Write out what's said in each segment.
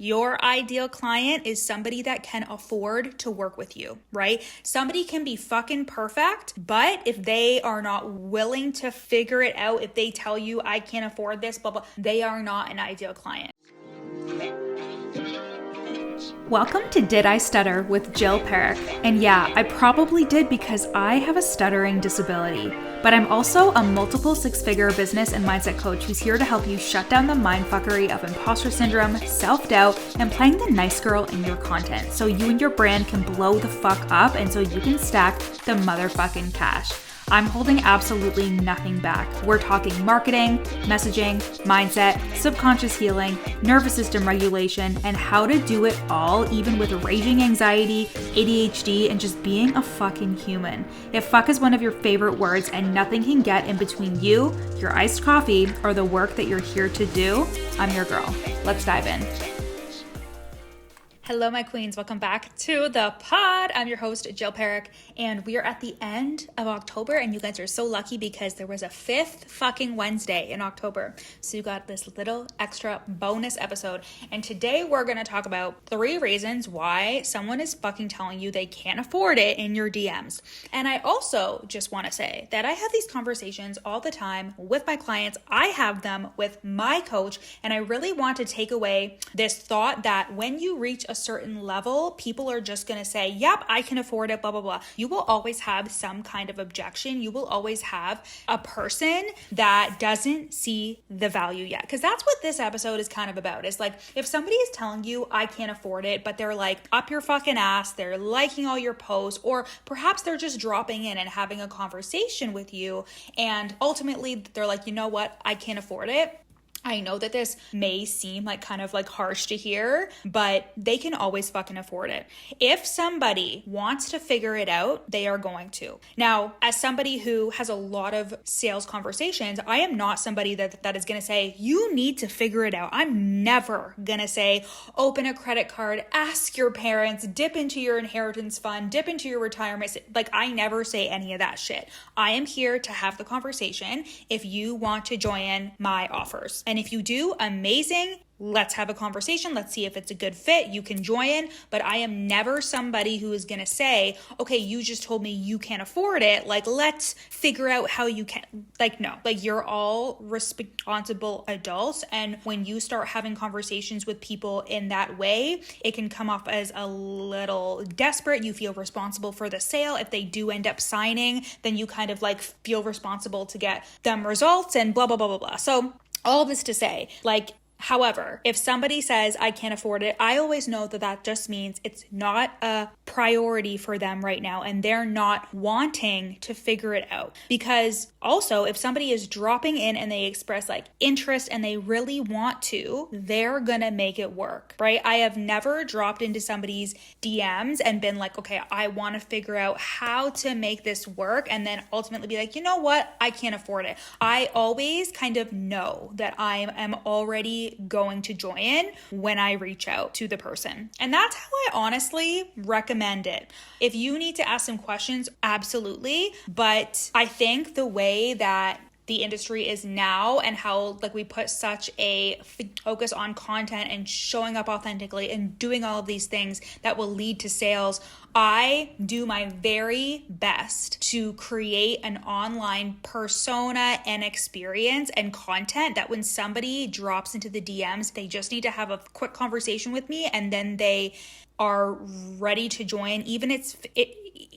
Your ideal client is somebody that can afford to work with you, right? Somebody can be fucking perfect, but if they are not willing to figure it out, if they tell you I can't afford this, blah, blah, they are not an ideal client. Welcome to Did I Stutter with Jill Perick. And yeah, I probably did because I have a stuttering disability. But I'm also a multiple six-figure business and mindset coach who's here to help you shut down the mindfuckery of imposter syndrome, self-doubt, and playing the nice girl in your content so you and your brand can blow the fuck up and so you can stack the motherfucking cash. I'm holding absolutely nothing back. We're talking marketing, messaging, mindset, subconscious healing, nervous system regulation, and how to do it all even with raging anxiety, ADHD, and just being a fucking human. If fuck is one of your favorite words and nothing can get in between you, your iced coffee, or the work that you're here to do, I'm your girl. Let's dive in. Hello, my queens. Welcome back to the pod. I'm your host, Jill Perick, and we are at the end of October, and you guys are so lucky because there was a fifth fucking Wednesday in October. So you got this little extra bonus episode, and today we're going to talk about 3 reasons why someone is fucking telling you they can't afford it in your DMs. And I also just want to say that I have these conversations all the time with my clients. I have them with my coach, and I really want to take away this thought that when you reach a certain level, people are just going to say, yep, I can afford it, blah, blah, blah. You will always have some kind of objection. You will always have a person that doesn't see the value yet. Because that's what this episode is kind of about. Is like, if somebody is telling you I can't afford it, but they're like up your fucking ass, they're liking all your posts, or perhaps they're just dropping in and having a conversation with you. And ultimately they're like, you know what? I can't afford it. I know that this may seem like kind of like harsh to hear, but they can always fucking afford it. If somebody wants to figure it out, they are going to. Now, as somebody who has a lot of sales conversations, I am not somebody that is going to say, you need to figure it out. I'm never going to say, open a credit card, ask your parents, dip into your inheritance fund, dip into your retirement. Like, I never say any of that shit. I am here to have the conversation if you want to join my offers. And if you do, amazing. Let's have a conversation. Let's see if it's a good fit. You can join, but I am never somebody who is going to say, okay, you just told me you can't afford it. Like, let's figure out how you can. Like, no, like you're all responsible adults. And when you start having conversations with people in that way, it can come off as a little desperate. You feel responsible for the sale. If they do end up signing, then you kind of like feel responsible to get them results and blah, blah, blah, blah, blah. So all this to say, like, however, if somebody says I can't afford it, I always know that that just means it's not a priority for them right now and they're not wanting to figure it out. Because also, if somebody is dropping in and they express like interest and they really want to, they're gonna make it work, right? I have never dropped into somebody's DMs and been like, okay, I want to figure out how to make this work, and then ultimately be like, you know what? I can't afford it. I always kind of know that I am already going to join when I reach out to the person. And that's how I honestly recommend it. If you need to ask some questions, absolutely. But I think the way that the industry is now and how like we put such a focus on content and showing up authentically and doing all of these things that will lead to sales, I do my very best to create an online persona and experience and content that when somebody drops into the DMs, they just need to have a quick conversation with me and then they are ready to join, even if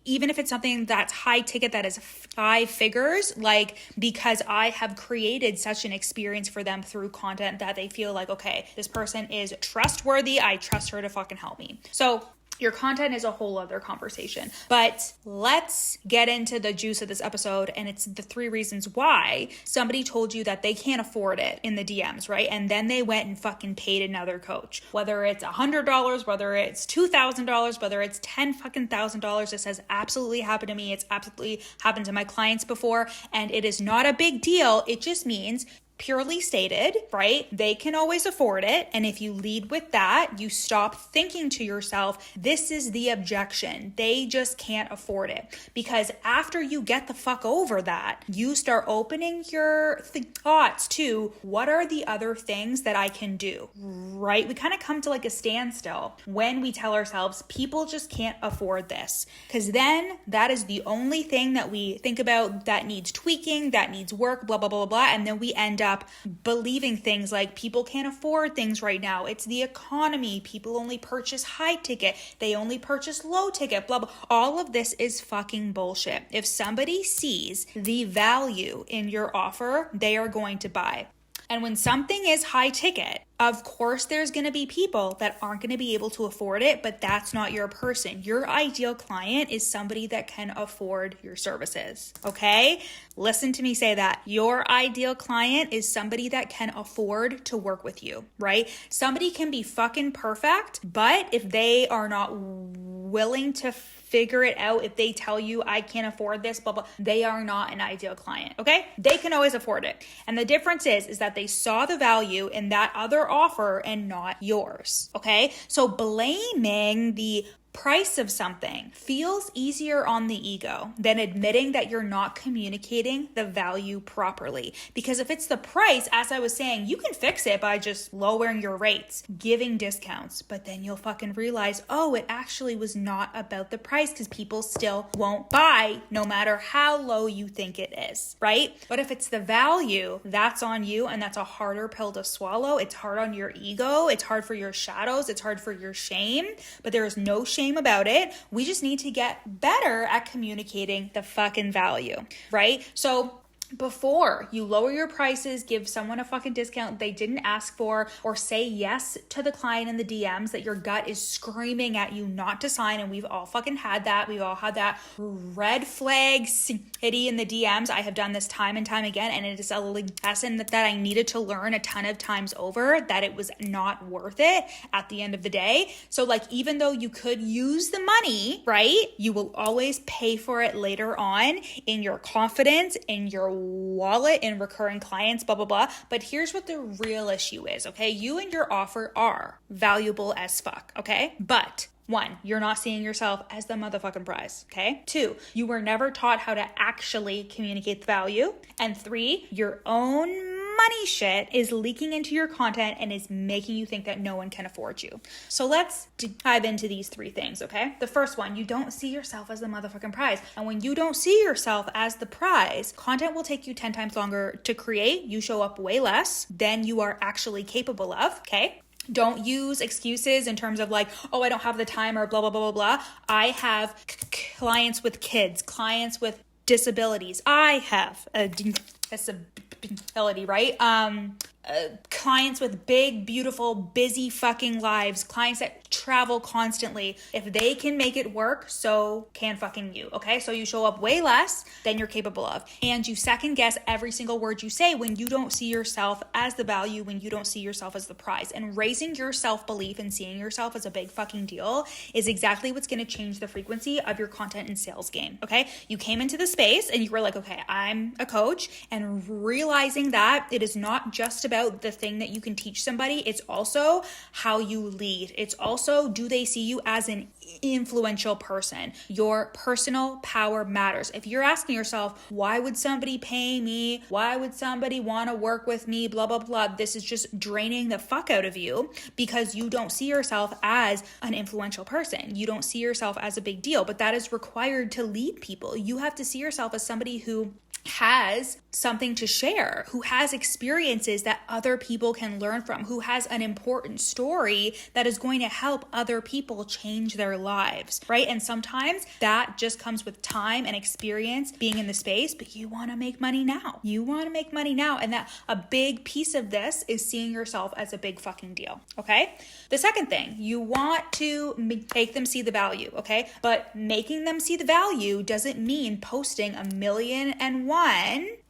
it's something that's high ticket, that is 5 figures, like, because I have created such an experience for them through content that they feel like, okay, this person is trustworthy. I trust her to fucking help me. So your content is a whole other conversation, but let's get into the juice of this episode. And it's the 3 reasons why somebody told you that they can't afford it in the DMs, right? And then they went and fucking paid another coach, whether it's $100, whether it's $2,000, whether it's $10,000. This has absolutely happened to me. It's absolutely happened to my clients before. And it is not a big deal. It just means purely stated, right? They can always afford it. And if you lead with that, you stop thinking to yourself, this is the objection. They just can't afford it. Because after you get the fuck over that, you start opening your thoughts to what are the other things that I can do, right? We kind of come to like a standstill when we tell ourselves people just can't afford this. Because then that is the only thing that we think about that needs tweaking, that needs work, blah, blah, blah, blah. And then we end up believing things like people can't afford things right now. It's the economy. People only purchase high ticket. They only purchase low ticket, blah, blah. All of this is fucking bullshit. If somebody sees the value in your offer, they are going to buy. And when something is high ticket, of course, there's going to be people that aren't going to be able to afford it, but that's not your person. Your ideal client is somebody that can afford your services, okay? Listen to me say that. Your ideal client is somebody that can afford to work with you, right? Somebody can be fucking perfect, but if they are not willing to figure it out, if they tell you I can't afford this, blah, blah, they are not an ideal client, okay? They can always afford it. And the difference is that they saw the value in that other offer and not yours, okay? So blaming the price of something feels easier on the ego than admitting that you're not communicating the value properly. Because if it's the price, as I was saying, you can fix it by just lowering your rates, giving discounts, but then you'll fucking realize, oh, it actually was not about the price because people still won't buy no matter how low you think it is, right? But if it's the value, that's on you, and that's a harder pill to swallow. It's hard on your ego. It's hard for your shadows. It's hard for your shame, but there is no shame about it. We just need to get better at communicating the fucking value, right? So before you lower your prices, give someone a fucking discount they didn't ask for, or say yes to the client in the DMs that your gut is screaming at you not to sign. And we've all fucking had that. We've all had that red flag city in the DMs. I have done this time and time again, and it is a lesson that I needed to learn a ton of times over, that it was not worth it at the end of the day. So like, even though you could use the money, right, you will always pay for it later on in your confidence, in your wallet, in recurring clients, blah, blah, blah. But here's what the real issue is, okay? You and your offer are valuable as fuck, okay? But 1, you're not seeing yourself as the motherfucking prize, okay? 2, you were never taught how to actually communicate the value. And 3, your own money shit is leaking into your content and is making you think that no one can afford you. So let's dive into these 3 things, okay? The first one, you don't see yourself as the motherfucking prize. And when you don't see yourself as the prize, content will take you 10 times longer to create. You show up way less than you are actually capable of, okay? Don't use excuses in terms of like, oh, I don't have the time or blah, blah, blah, blah, blah. I have clients with kids, clients with disabilities. I have a disability, right? Clients with big, beautiful, busy fucking lives, clients that travel constantly. If they can make it work, so can fucking you, okay? So you show up way less than you're capable of. And you second guess every single word you say when you don't see yourself as the value, when you don't see yourself as the prize. And raising your self-belief and seeing yourself as a big fucking deal is exactly what's going to change the frequency of your content and sales game, okay? You came into the space and you were like, okay, I'm a coach, and realizing that it is not just about the thing that you can teach somebody, it's also how you lead. It's also, do they see you as an influential person? Your personal power matters. If you're asking yourself, why would somebody pay me? Why would somebody want to work with me? Blah, blah, blah. This is just draining the fuck out of you because you don't see yourself as an influential person. You don't see yourself as a big deal, but that is required to lead people. You have to see yourself as somebody who has something to share, who has experiences that other people can learn from, who has an important story that is going to help other people change their lives, right? And sometimes that just comes with time and experience being in the space, but you want to make money now. You want to make money now. And that a big piece of this is seeing yourself as a big fucking deal, okay? The second thing, you want to make them see the value, okay? But making them see the value doesn't mean posting 1,000,001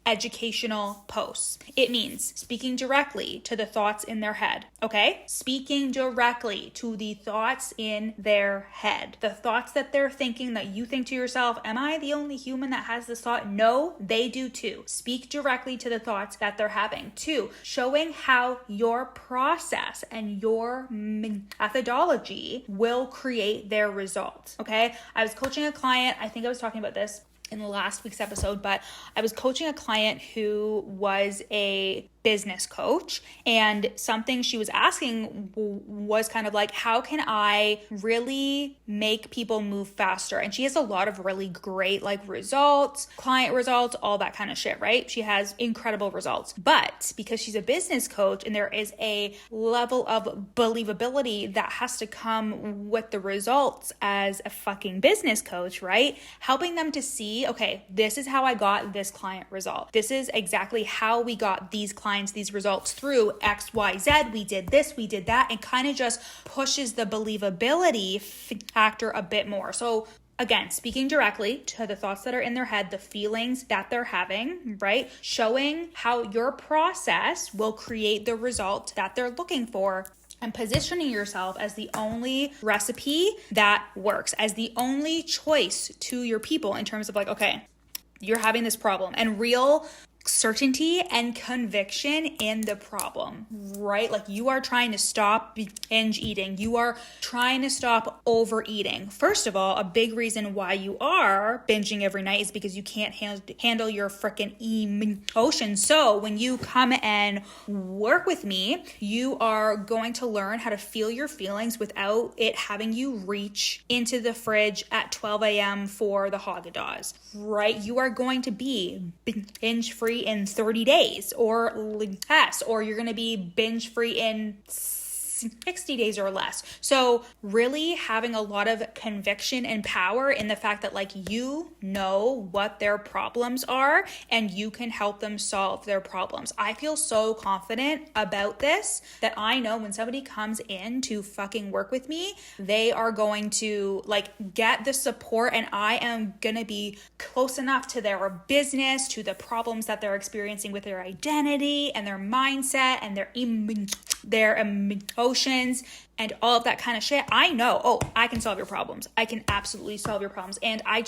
educational posts. It means speaking directly to the thoughts in their head, okay? Speaking directly to the thoughts in their head. The thoughts that they're thinking that you think to yourself, am I the only human that has this thought? No, they do too. Speak directly to the thoughts that they're having. 2, showing how your process and your methodology will create their results, okay? I was coaching a client, I think I was talking about this in the last week's episode, but I was coaching a client who was a business coach, and something she was asking was kind of like, how can I really make people move faster? And she has a lot of really great like results, client results, all that kind of shit, right? She has incredible results. But because she's a business coach and there is a level of believability that has to come with the results as a fucking business coach, right? Helping them to see, okay, this is how I got this client result. This is exactly how we got these clients these results through XYZ. We did this, we did that, and kind of just pushes the believability factor a bit more. So again, speaking directly to the thoughts that are in their head, the feelings that they're having, right? Showing how your process will create the result that they're looking for, and positioning yourself as the only recipe that works, as the only choice to your people in terms of like, okay, you're having this problem, and real certainty and conviction in the problem, right? Like you are trying to stop binge eating. You are trying to stop overeating. First of all, a big reason why you are binging every night is because you can't handle your freaking emotions. So when you come and work with me, you are going to learn how to feel your feelings without it having you reach into the fridge at 12 a.m. for the Haagen-Dazs, right? You are going to be binge free in 30 days or less, or you're going to be binge free in 60 days or less. So really having a lot of conviction and power in the fact that like you know what their problems are and you can help them solve their problems. I feel so confident about this that I know when somebody comes in to fucking work with me, they are going to like get the support, and I am going to be close enough to their business, to the problems that they're experiencing with their identity and their mindset and their emotions and all of that kind of shit. I know, oh, I can solve your problems. I can absolutely solve your problems. And I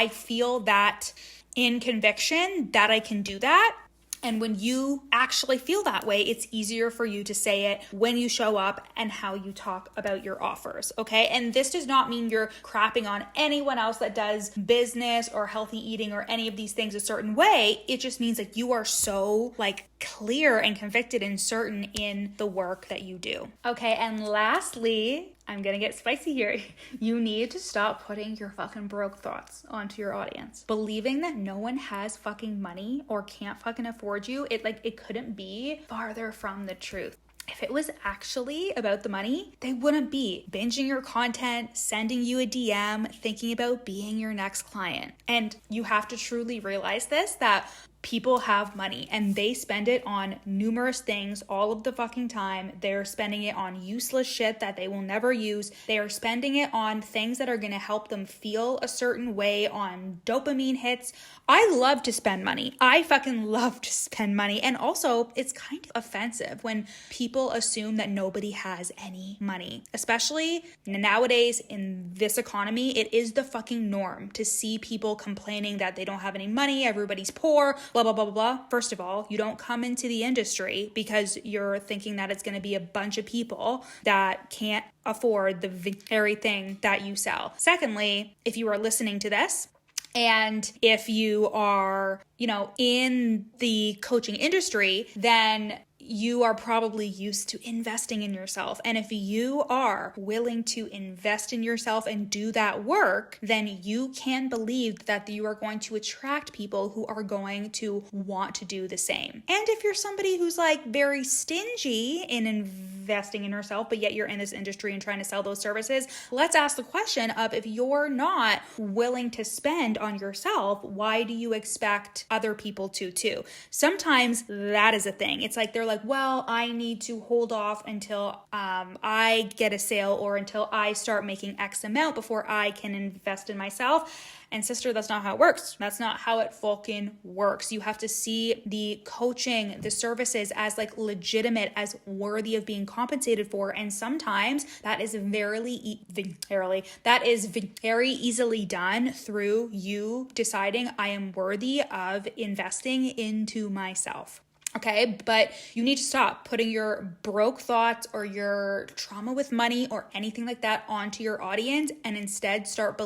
feel that in conviction that I can do that. And when you actually feel that way, it's easier for you to say it when you show up and how you talk about your offers, okay? And this does not mean you're crapping on anyone else that does business or healthy eating or any of these things a certain way. It just means that you are so like clear and convicted and certain in the work that you do. Okay, and lastly, I'm gonna get spicy here. You need to stop putting your fucking broke thoughts onto your audience. Believing that no one has fucking money or can't fucking afford you, it couldn't be farther from the truth. If it was actually about the money, they wouldn't be binging your content, sending you a DM, thinking about being your next client. And you have to truly realize this, that people have money and they spend it on numerous things all of the fucking time. They're spending it on useless shit that they will never use. They are spending it on things that are going to help them feel a certain way, on dopamine hits. I love to spend money. I fucking love to spend money. And also, it's kind of offensive when people assume that nobody has any money. Especially nowadays in this economy, it is the fucking norm to see people complaining that they don't have any money, everybody's poor, blah, blah, blah, blah, blah. First of all, you don't come into the industry because you're thinking that it's going to be a bunch of people that can't afford the very thing that you sell. Secondly, if you are listening to this, and if you are, in the coaching industry, then you are probably used to investing in yourself. And if you are willing to invest in yourself and do that work, then you can believe that you are going to attract people who are going to want to do the same. And if you're somebody who's like very stingy in investing in yourself, but yet you're in this industry and trying to sell those services, let's ask the question of, if you're not willing to spend on yourself, why do you expect other people to too? Sometimes that is a thing. It's like they're like, like, well, I need to hold off until I get a sale or until I start making X amount before I can invest in myself. And sister, that's not how it works. That's not how it fucking works. You have to see the coaching, the services as like legitimate, as worthy of being compensated for. And sometimes that is very easily done through you deciding I am worthy of investing into myself. Okay, but you need to stop putting your broke thoughts or your trauma with money or anything like that onto your audience, and instead start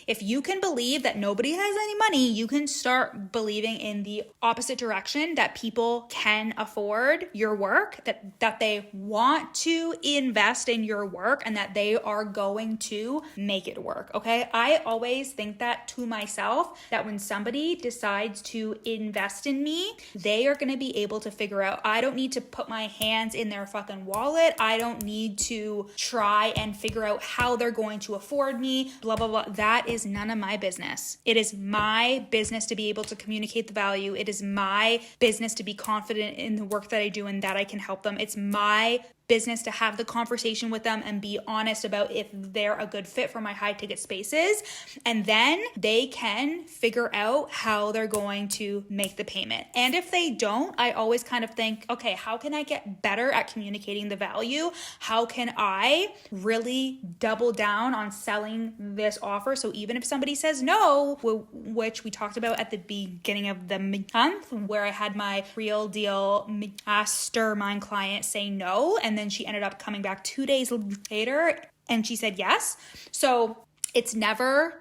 if you can believe that nobody has any money, you can start believing in the opposite direction, that people can afford your work, that they want to invest in your work, and that they are going to make it work. Okay, I always think that to myself, that when somebody decides to invest in me, they are going to be able to figure out, I don't need to put my hands in their fucking wallet. I don't need to try and figure out how they're going to afford me, blah, blah, blah. That is none of my business. It is my business to be able to communicate the value. It is my business to be confident in the work that I do and that I can help them. It's my business to have the conversation with them and be honest about if they're a good fit for my high ticket spaces. And then they can figure out how they're going to make the payment. And if they don't, I always kind of think, okay, how can I get better at communicating the value? How can I really double down on selling this offer? So even if somebody says no, which we talked about at the beginning of the month, where I had my Real Deal mastermind client say no, and then she ended up coming back 2 days later and she said yes. So it's never about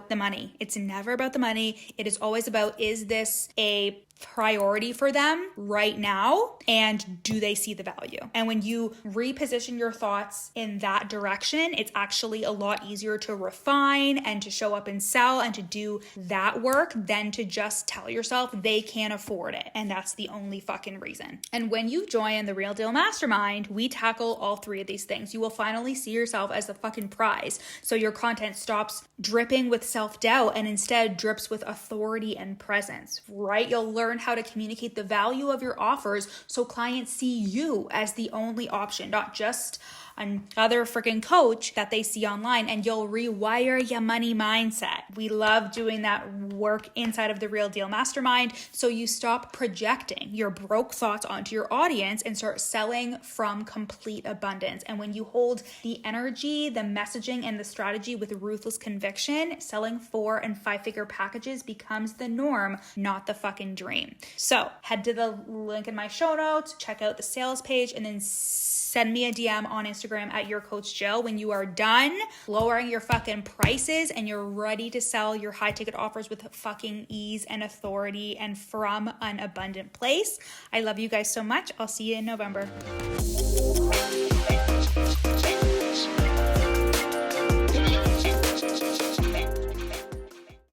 the money. It's never about the money. It is always about, is this a priority for them right now, and do they see the value? And when you reposition your thoughts in that direction, it's actually a lot easier to refine and to show up and sell and to do that work than to just tell yourself they can't afford it, and that's the only fucking reason. And when you join the Real Deal Mastermind, we tackle all three of these things. You will finally see yourself as the fucking prize, so your content stops dripping with self-doubt and instead drips with authority and presence, right? You'll learn how to communicate the value of your offers so clients see you as the only option, not just another freaking coach that they see online, and you'll rewire your money mindset. We love doing that work inside of the Real Deal Mastermind, so you stop projecting your broke thoughts onto your audience and start selling from complete abundance. And when you hold the energy, the messaging, and the strategy with ruthless conviction, selling 4- and 5-figure packages becomes the norm, not the fucking dream. So head to the link in my show notes, check out the sales page, and then send me a DM on Instagram at Your Coach Jill when you are done lowering your fucking prices and you're ready to sell your high ticket offers with fucking ease and authority and from an abundant place. I love you guys so much. I'll see you in November.